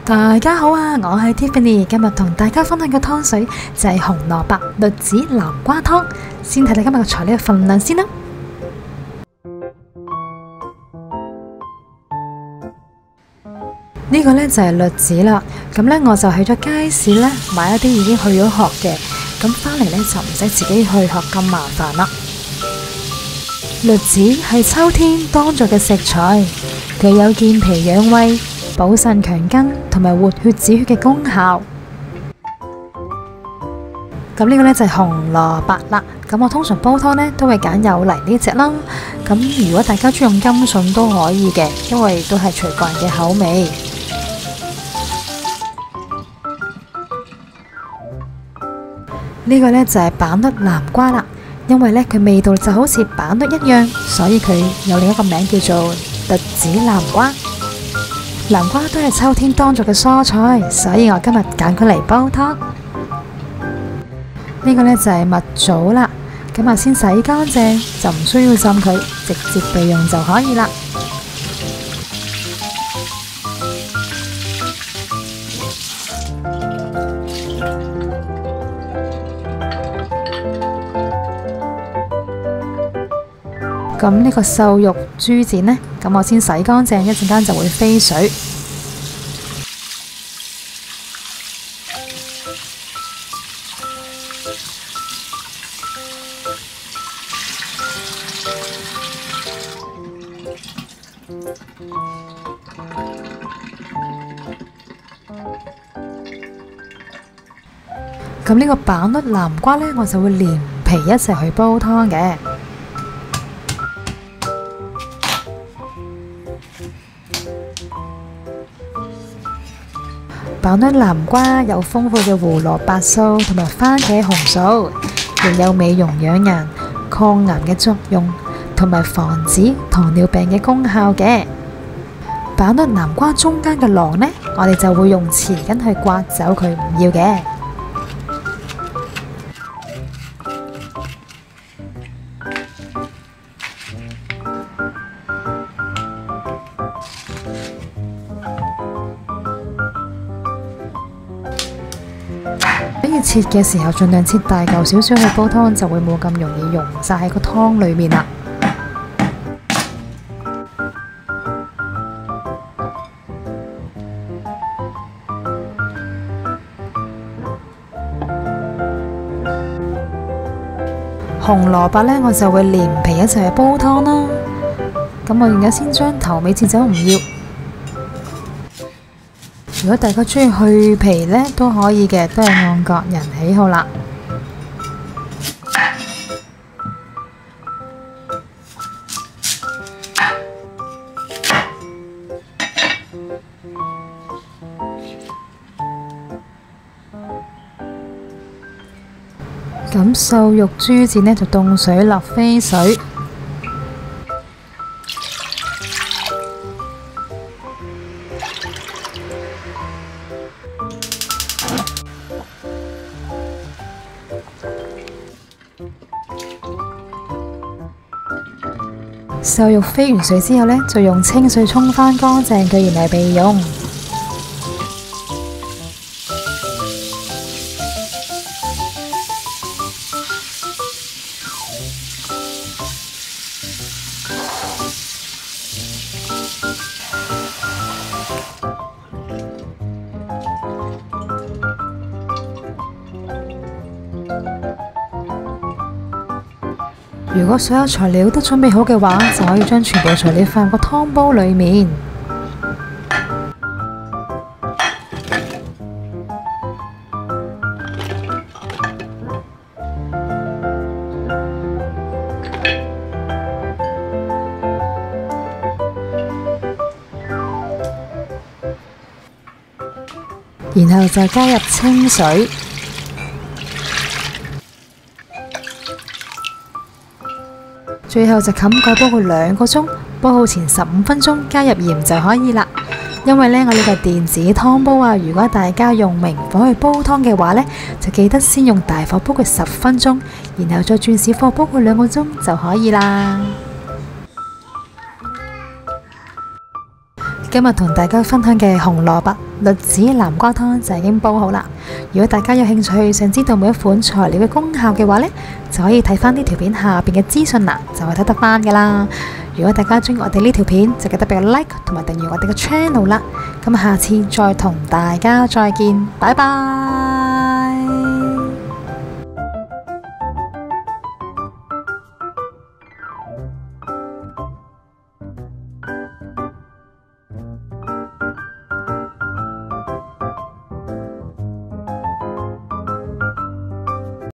大家好啊，我係 Tiffany， 今日同大家分享嘅湯水就係紅蘿蔔栗子南瓜湯。先睇睇今日嘅材料嘅份量先啦。呢個呢就係栗子啦，咁呢我就去咗街市呢買一啲已經去咗殼嘅，咁返嚟呢就唔使自己去殼咁麻煩啦。栗子係秋天當造嘅食材，具有健脾養胃、補腎強筋同埋活血止血嘅功效。咁呢個呢就係紅蘿蔔啦。咁我通常煲湯呢都會揀有泥呢隻啦。咁如果大家中意用甘筍都可以嘅，因為都係隨個人嘅口味。呢個呢就係板栗南瓜啦，因為呢佢味道就好似板栗一樣，所以佢有另一個名叫做栗子南瓜。南瓜都係秋天當造嘅蔬菜，所以我今日揀佢嚟煲湯。呢個呢就係蜜棗啦，咁先洗乾淨，就唔需要浸佢，直接備用就可以啦。咁呢個瘦肉豬展呢，咁我先洗乾淨，一陣間就會飛水。咁呢個板栗南瓜呢，我就會連皮一齊去煲湯嘅。板栗南瓜有豐富嘅胡蘿蔔素同埋番茄紅素，亦有美容養顏、抗癌嘅作用，同埋防止糖尿病嘅功效嘅。板栗南瓜中間嘅囊呢，我哋就會用匙羹去刮走佢唔要嘅。可以切嘅時候，盡量切大嚿少少去煲湯，就會冇咁容易溶晒喺個湯裏面啦。紅蘿蔔呢，我就會連皮一齊去煲湯啦。咁我而家先將頭尾切走唔要。如果大家中意去皮呢，都可以嘅，都係按個人喜好啦。咁瘦肉豬展呢，就凍水落飛水。瘦肉飛完水之後呢，就用清水沖返乾淨佢，然後備用。如果所有材料都準備好嘅話，就可以將全部材料放入個湯煲裏面。然後就加入清水。最後就冚蓋煲佢2個鐘，煲好前15分鐘，加入鹽就可以啦。因為呢，我呢個電子湯煲啊，如果大家用明火去煲湯嘅話呢，就記得先用大火煲佢10分鐘，然後再轉小火煲佢2個鐘就可以啦。今日同大家分享嘅紅蘿蔔栗子南瓜湯就已經煲好啦。如果大家有興趣想知道每一款材料嘅功效嘅話呢，就可以睇翻呢條片下邊嘅資訊欄，就會睇得翻噶啦。如果大家中意我哋呢條片，就記得俾個 like 同埋訂閱我哋嘅 channel 啦。咁下次再同大家再見，拜拜。